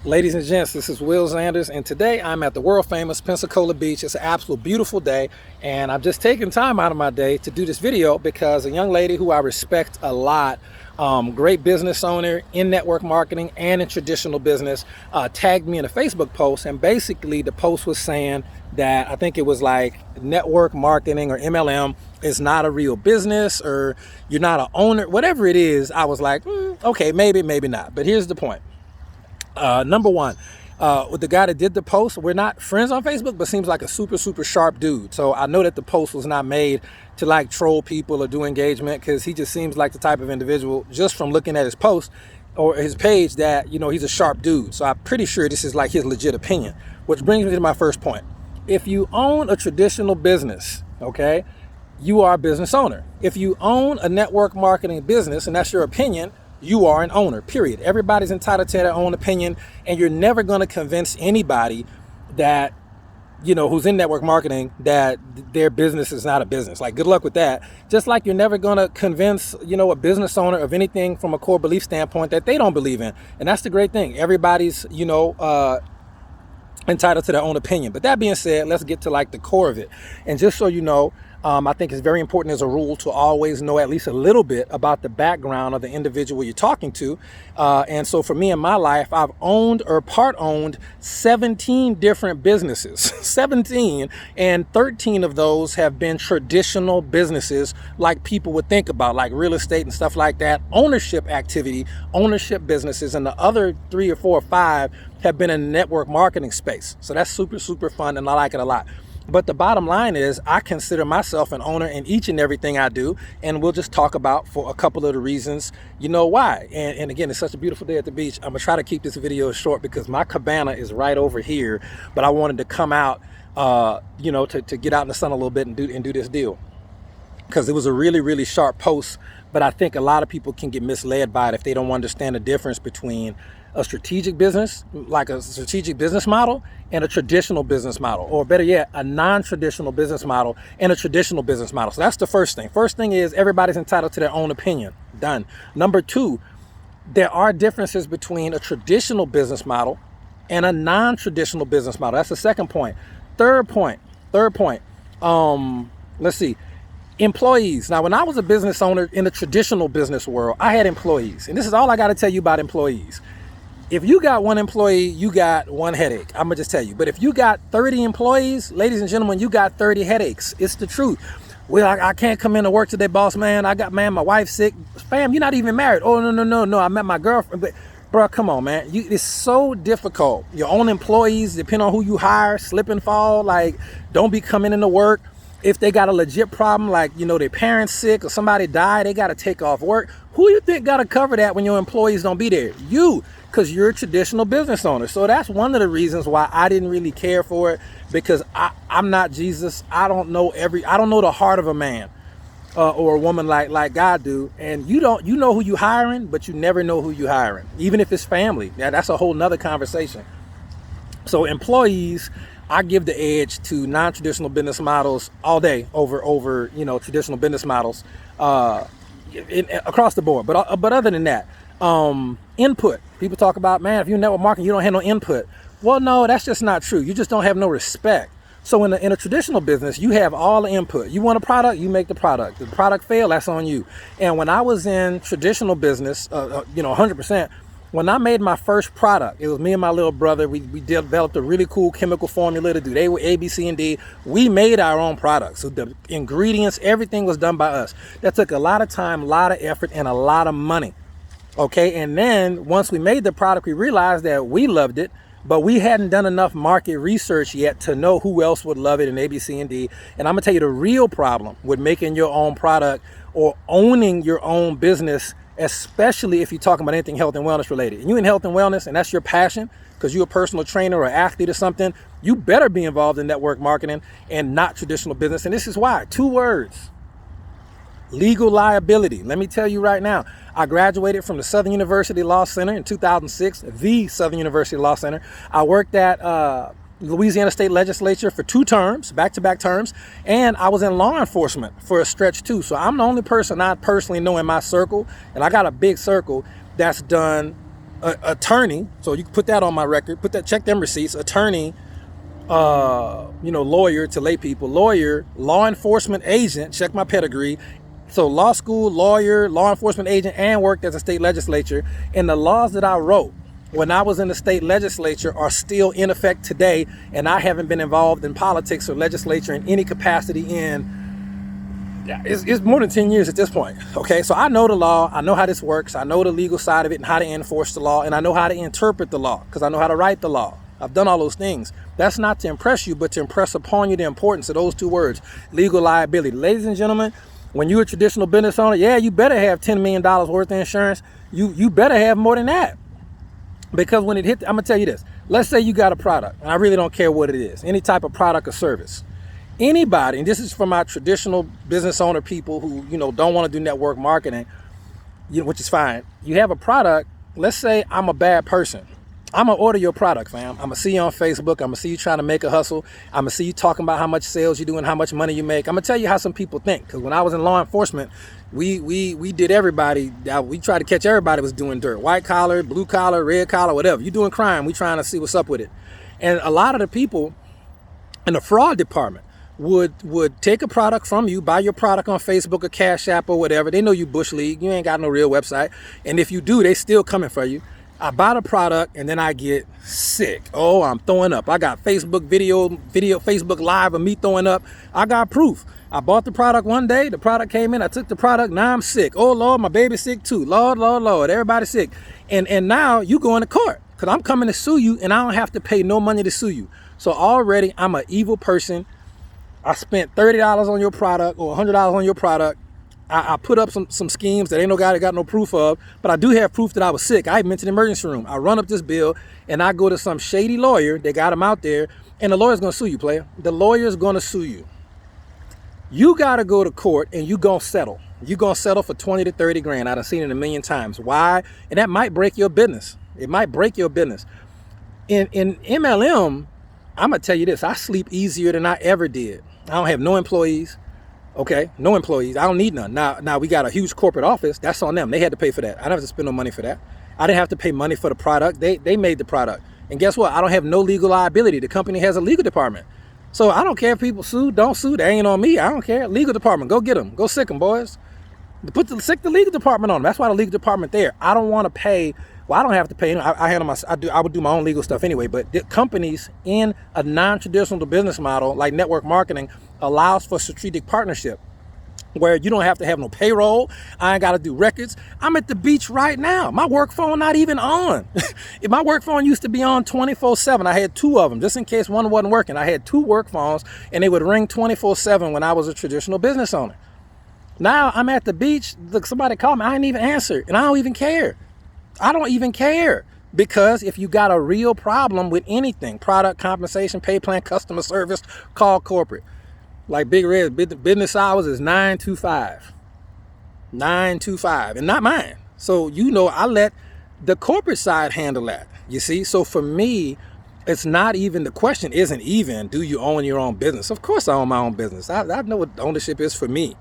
Ladies and gents, this is Will Zanders, and today I'm at the world famous Pensacola Beach. It's an absolute beautiful day, and I'm just taking time out of my day to do this video because a young lady who I respect a lot, great business owner in network marketing and in traditional business, tagged me in a Facebook post, and basically the post was saying that I think it was like network marketing or MLM is not a real business, or you're not an owner, whatever it is. I was like, okay, maybe not. But here's the point. Number one, with the guy that did the post, we're not friends on Facebook, but seems like a super sharp dude. So I know that the post was not made to like troll people or do engagement, because he just seems like the type of individual, just from looking at his post or his page, that, you know, he's a sharp dude. So I'm pretty sure this is like his legit opinion, which brings me to my first point. If you own a traditional business, okay, you are a business owner. If you own a network marketing business and that's your opinion, you are an owner, period. Everybody's entitled to their own opinion, and you're never going to convince anybody that, you know, who's in network marketing, that their business is not a business. Like, good luck with that. Just like you're never going to convince, you know, a business owner of anything from a core belief standpoint that they don't believe in. And that's the great thing. Everybody's, you know, entitled to their own opinion. But that being said, let's get to like the core of it. And just so you know, I think it's very important as a rule to always know at least a little bit about the background of the individual you're talking to. And so for me in my life, I've owned or part owned 17 different businesses, 17, and 13 of those have been traditional businesses like people would think about, like real estate and stuff like that, ownership activity, ownership businesses, and the other 3 or 4 or 5 have been in the network marketing space. So that's super fun, and I like it a lot. But the bottom line is, I consider myself an owner in each and everything I do, and we'll just talk about for a couple of the reasons, you know, why. And again, it's such a beautiful day at the beach. I'm gonna try to keep this video short because my cabana is right over here, but I wanted to come out, you know, to get out in the sun a little bit and do this deal, because it was a really sharp post. But I think a lot of people can get misled by it if they don't understand the difference between a strategic business, like a strategic business model, and a traditional business model, or better yet, a non-traditional business model and a traditional business model. So that's the first thing. First thing is, everybody's entitled to their own opinion. Done. Number two, there are differences between a traditional business model and a non-traditional business model. That's the second point. Third point. Let's see. Employees. Now, when I was a business owner in the traditional business world, I had employees. And this is all I got to tell you about employees. If you got one employee, you got one headache. I'm gonna just tell you. But if you got 30 employees, ladies and gentlemen, you got 30 headaches. It's the truth. Well, I can't come into work today, boss man. My wife's sick. Fam, you're not even married. Oh, no. I met my girlfriend. But bro, come on, man. It's so difficult. Your own employees, depending on who you hire, slip and fall. Like, don't be coming into work. If they got a legit problem, like, you know, their parents sick or somebody died, they got to take off work. Who you think got to cover that when your employees don't be there? You, because you're a traditional business owner. So that's one of the reasons why I didn't really care for it, because I'm not Jesus. I don't know the heart of a man or a woman like God do. And you know who you hiring, but you never know who you hiring, even if it's family. Now, that's a whole nother conversation. So employees, I give the edge to non-traditional business models all day over you know, traditional business models across the board. But other than that, input. People talk about, man, if you're network marketing, you don't have no input. Well, no, that's just not true. You just don't have no respect. So in a traditional business, you have all the input. You want a product, you make the product. If the product fail, that's on you. And when I was in traditional business, you know, 100%. When I made my first product, it was me and my little brother. We developed a really cool chemical formula to do. They were A, B, C, and D. We made our own product. So the ingredients, everything was done by us. That took a lot of time, a lot of effort, and a lot of money. Okay, and then once we made the product, we realized that we loved it, but we hadn't done enough market research yet to know who else would love it in A, B, C, and D. And I'm gonna tell you the real problem with making your own product or owning your own business, especially if you're talking about anything health and wellness related. And you in health and wellness, and that's your passion, because you're a personal trainer or athlete or something, you better be involved in network marketing and not traditional business. And this is why. 2 words. Legal liability. Let me tell you right now, I graduated from the Southern University Law Center in 2006, the Southern University Law Center. I worked at Louisiana State Legislature for 2 terms, back-to-back terms, and I was in law enforcement for a stretch too. So I'm the only person I personally know in my circle, and I got a big circle, that's done attorney, so you can put that on my record, check them receipts, attorney, lawyer to lay people, lawyer, law enforcement agent, check my pedigree. So law school, lawyer, law enforcement agent, and worked as a state legislature. And the laws that I wrote when I was in the state legislature are still in effect today. And I haven't been involved in politics or legislature in any capacity it's more than 10 years at this point. Okay, so I know the law, I know how this works, I know the legal side of it and how to enforce the law, and I know how to interpret the law because I know how to write the law. I've done all those things. That's not to impress you, but to impress upon you the importance of those two words, legal liability. Ladies and gentlemen, when you're a traditional business owner, yeah, you better have $10 million worth of insurance. You better have more than that. Because when it hit, I'm gonna tell you this. Let's say you got a product, and I really don't care what it is, any type of product or service. Anybody, and this is for my traditional business owner people who, don't want to do network marketing, which is fine. You have a product. Let's say I'm a bad person. I'm going to order your product, fam. I'm going to see you on Facebook. I'm going to see you trying to make a hustle. I'm going to see you talking about how much sales you do and how much money you make. I'm going to tell you how some people think. Because when I was in law enforcement, we did everybody. We tried to catch everybody was doing dirt. White collar, blue collar, red collar, whatever. You doing crime. We trying to see what's up with it. And a lot of the people in the fraud department would take a product from you, buy your product on Facebook or Cash App or whatever. They know you Bush League. You ain't got no real website. And if you do, they still coming for you. I buy the product and then I get sick. Oh, I'm throwing up. I got Facebook video, Facebook Live of me throwing up. I got proof. I bought the product one day. The product came in. I took the product. Now I'm sick. Oh, Lord, my baby's sick too. Lord, Lord, Lord. Everybody's sick. And now you going to court because I'm coming to sue you and I don't have to pay no money to sue you. So already I'm an evil person. I spent $30 on your product or $100 on your product. I put up some schemes that ain't no guy that got no proof of, but I do have proof that I was sick. I even went to the emergency room. I run up this bill and I go to some shady lawyer. They got him out there and the lawyer's going to sue you, player. The lawyer's going to sue you. You got to go to court and you going to settle. You're going to settle for 20 to 30 grand. I've seen it a million times. Why? And that might break your business. It might break your business. In MLM, I'm going to tell you this. I sleep easier than I ever did. I don't have no employees. Okay, no employees. I don't need none. Now we got a huge corporate office. That's on them. They had to pay for that. I don't have to spend no money for that. I didn't have to pay money for the product. They made the product. And guess what? I don't have no legal liability. The company has a legal department. So I don't care if people sue, don't sue. They ain't on me. I don't care. Legal department, go get them. Go sick them, boys. Sick the legal department on them. That's why the legal department there. I don't want to pay. Well, I don't have to pay. I would do my own legal stuff anyway. But the companies in a non-traditional business model like network marketing allows for strategic partnership where you don't have to have no payroll. I ain't got to do records. I'm at the beach right now. My work phone not even on. If my work phone used to be on 24/7. I had two of them just in case one wasn't working. I had two work phones and they would ring 24/7 when I was a traditional business owner. Now I'm at the beach. Look, somebody called me. I didn't even answer and I don't even care. I don't even care because if you got a real problem with anything, product, compensation, pay plan, customer service, call corporate. Like Big Red, business hours is 9 to 5. 9 to 5 and not mine. So, I let the corporate side handle that, you see? So for me, it's not even, the question isn't even, do you own your own business? Of course I own my own business. I know what ownership is for me.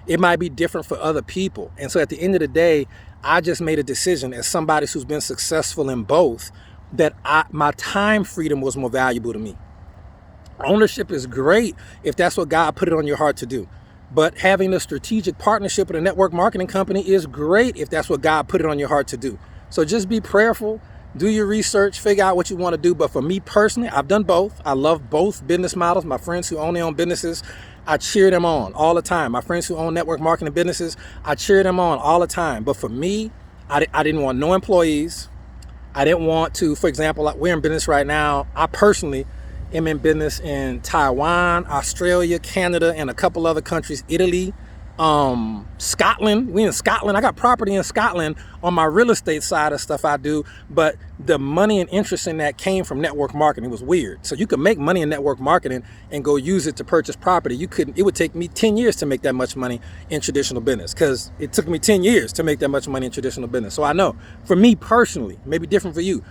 It might be different for other people. And so at the end of the day, I just made a decision as somebody who's been successful in both that my time freedom was more valuable to me. Ownership is great if that's what God put it on your heart to do. But having a strategic partnership with a network marketing company is great if that's what God put it on your heart to do. So just be prayerful, do your research, figure out what you want to do. But for me personally, I've done both. I love both business models. My friends who own their own businesses, I cheer them on all the time. My friends who own network marketing businesses, I cheer them on all the time. But for me, I didn't want no employees. I didn't want to, for example, like we're in business right now. I personally am in business in Taiwan, Australia, Canada, and a couple other countries, Italy, Scotland. We in Scotland. I got property in Scotland on my real estate side of stuff I do, but the money and interest in that came from network marketing. It was weird. So you could make money in network marketing and go use it to purchase property. It would take me 10 years to make that much money in traditional business because it took me 10 years to make that much money in traditional business. So I know for me personally, maybe different for you,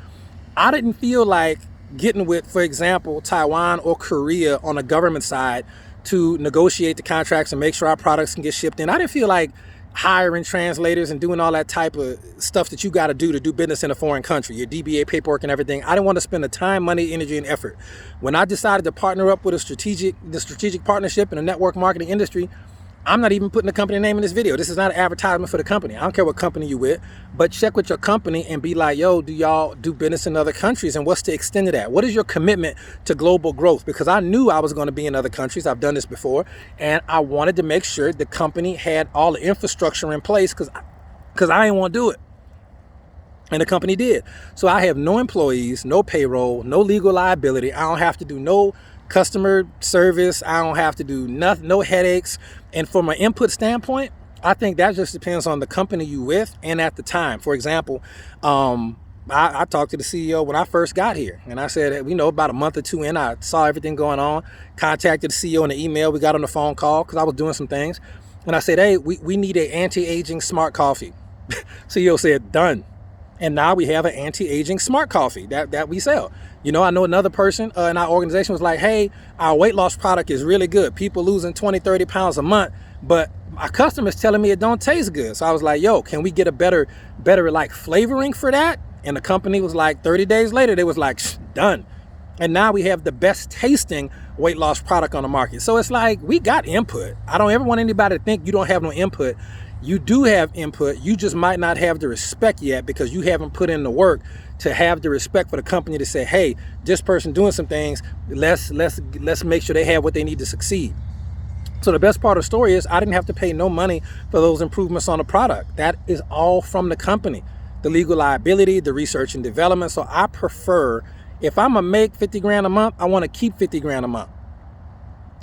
I didn't feel like getting with, for example, Taiwan or Korea on the government side to negotiate the contracts and make sure our products can get shipped in. I didn't feel like hiring translators and doing all that type of stuff that you got to do business in a foreign country, your DBA paperwork and everything. I didn't want to spend the time, money, energy, and effort. When I decided to partner up with the strategic partnership in the network marketing industry, I'm not even putting the company name in this video. This is not an advertisement for the company. I don't care what company you with, but check with your company and be like, yo, do y'all do business in other countries? And what's the extent of that? What is your commitment to global growth? Because I knew I was going to be in other countries. I've done this before. And I wanted to make sure the company had all the infrastructure in place because I didn't want to do it. And the company did. So I have no employees, no payroll, no legal liability. I don't have to do no customer service. I don't have to do nothing, no headaches. And from an input standpoint, I think that just depends on the company you with and at the time. For example, I talked to the CEO when I first got here, and I said, about a month or two in, I saw everything going on, contacted the CEO in the email. We got on the phone call because I was doing some things. And I said, hey, we need an anti-aging smart coffee. CEO said, done. And now we have an anti-aging smart coffee that we sell. I know another person in our organization was like, hey, our weight loss product is really good. People losing 20, 30 pounds a month, but our customers telling me it don't taste good. So I was like, yo, can we get a better like flavoring for that? And the company was like, 30 days later, they was like, done. And now we have the best tasting weight loss product on the market. So it's like, we got input. I don't ever want anybody to think you don't have no input. You do have input. You just might not have the respect yet because you haven't put in the work to have the respect for the company to say, hey, this person doing some things, let's make sure they have what they need to succeed. So the best part of the story is I didn't have to pay no money for those improvements on the product. That is all from the company. The legal liability, the research and development. So I prefer, if I'm gonna make 50 grand a month, I want to keep 50 grand a month.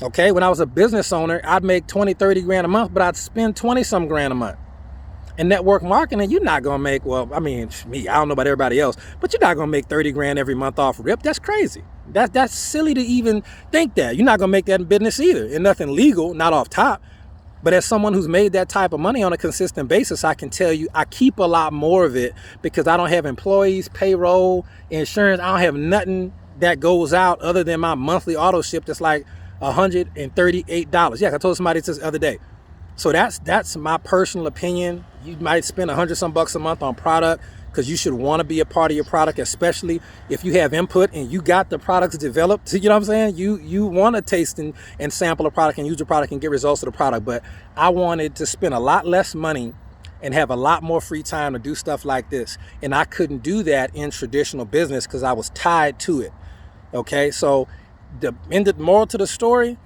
Okay, when I was a business owner, I'd make 20, 30 grand a month, but I'd spend 20 some grand a month. In network marketing, you're not gonna make, me, I don't know about everybody else, but you're not gonna make 30 grand every month off rip. That's crazy. That's silly to even think that. You're not gonna make that in business either. And nothing legal, not off top. But as someone who's made that type of money on a consistent basis, I can tell you I keep a lot more of it because I don't have employees, payroll, insurance. I don't have nothing that goes out other than my monthly auto ship that's like $138. Yeah, I told somebody this the other day. So that's my personal opinion. You might spend $100 some bucks a month on product because you should want to be a part of your product, especially if you have input and you got the products developed. You know what I'm saying? You want to taste and sample a product and use the product and get results of the product. But I wanted to spend a lot less money and have a lot more free time to do stuff like this. And I couldn't do that in traditional business because I was tied to it. Okay, so the moral to the story,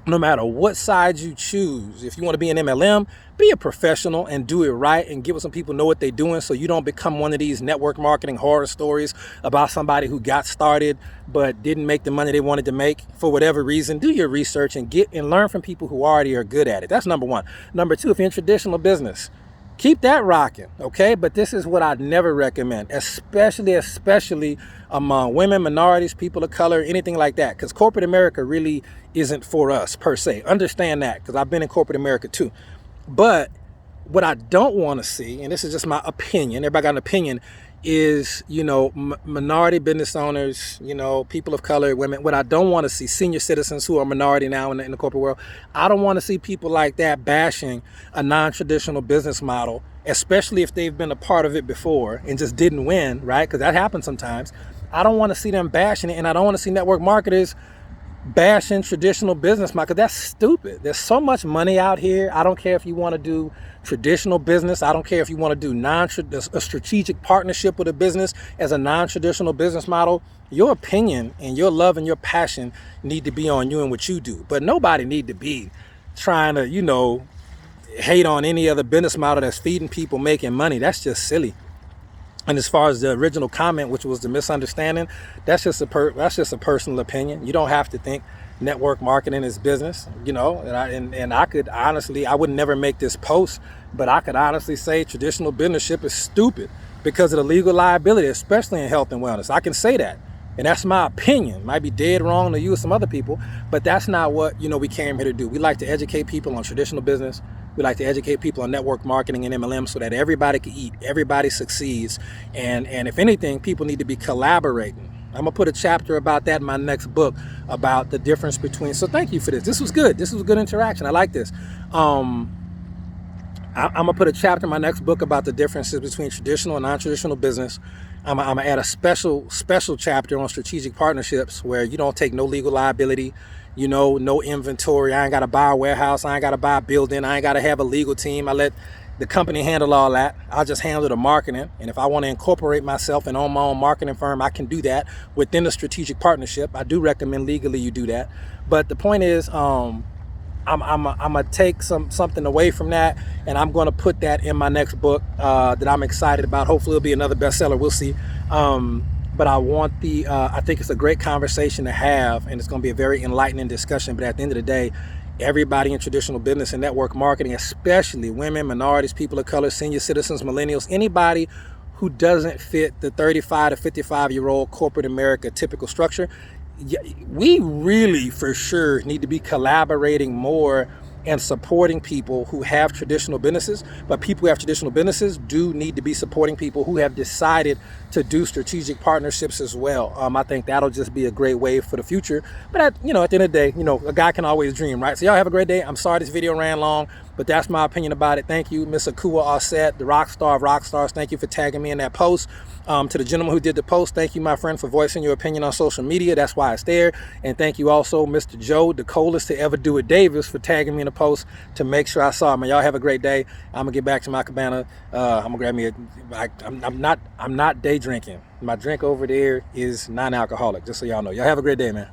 no matter what side you choose, if you want to be an MLM, be a professional and do it right and get with some people know what they're doing so you don't become one of these network marketing horror stories about somebody who got started but didn't make the money they wanted to make for whatever reason. Do your research and get and learn from people who already are good at it. That's number one. Number two, if you're in traditional business, keep that rocking, okay? But this is what I'd never recommend, especially among women, minorities, people of color, anything like that, because corporate America really isn't for us per se. Understand that, because I've been in corporate America too. But what I don't want to see, and this is just my opinion, everybody got an opinion, is, minority business owners, people of color, women. What I don't want to see, senior citizens who are minority now in the corporate world, I don't want to see people like that bashing a non-traditional business model, especially if they've been a part of it before and just didn't win, right? Because that happens sometimes. I don't want to see them bashing it, and I don't want to see network marketers bashing traditional business model, because that's stupid. There's so much money out here. I don't care if you want to do traditional business. I don't care if you want to do a strategic partnership with a business as a non-traditional business model. Your opinion and your love and your passion need to be on you and what you do. But nobody need to be trying to, hate on any other business model that's feeding people, making money. That's just silly. And as far as the original comment, which was the misunderstanding, that's just a personal opinion. You don't have to think network marketing is business, and I could honestly, I would never make this post, but I could honestly say traditional businessship is stupid because of the legal liability, especially in health and wellness. I can say that. And that's my opinion. Might be dead wrong to you or some other people, but that's not what, we came here to do. We like to educate people on traditional business. We like to educate people on network marketing and MLM so that everybody can eat, everybody succeeds. And if anything, people need to be collaborating. I'm gonna put a chapter about that in my next book about the difference between, so thank you for this. This was good. This was a good interaction. I like this. I'm gonna put a chapter in my next book about the differences between traditional and non-traditional business. I'm gonna add a special chapter on strategic partnerships where you don't take no legal liability, no inventory. I ain't gotta buy a warehouse. I ain't gotta buy a building. I ain't gotta have a legal team. I let the company handle all that. I'll just handle the marketing. And if I want to incorporate myself and own my own marketing firm, I can do that within the strategic partnership. I do recommend legally you do that. But the point is, I'm gonna take something away from that, and I'm gonna put that in my next book that I'm excited about. Hopefully, it'll be another bestseller. We'll see. But I think it's a great conversation to have, and it's gonna be a very enlightening discussion. But at the end of the day, everybody in traditional business and network marketing, especially women, minorities, people of color, senior citizens, millennials, anybody who doesn't fit the 35 to 55-year-old corporate America typical structure, we really for sure need to be collaborating more and supporting people who have traditional businesses. But people who have traditional businesses do need to be supporting people who have decided to do strategic partnerships as well. I think that'll just be a great way for the future. But at the end of the day, a guy can always dream, right? So y'all have a great day. I'm sorry this video ran long, but that's my opinion about it. Thank you, Miss Akua Offset, the rock star of rock stars. Thank you for tagging me in that post. To the gentleman who did the post, thank you, my friend, for voicing your opinion on social media. That's why it's there. And thank you also, Mr. Joe, the coldest to ever do it, Davis, for tagging me in the post to make sure I saw it. Man, y'all have a great day. I'm gonna get back to my cabana. I'm gonna grab me I'm not day drinking. My drink over there is non-alcoholic, just so y'all know. Y'all have a great day, man.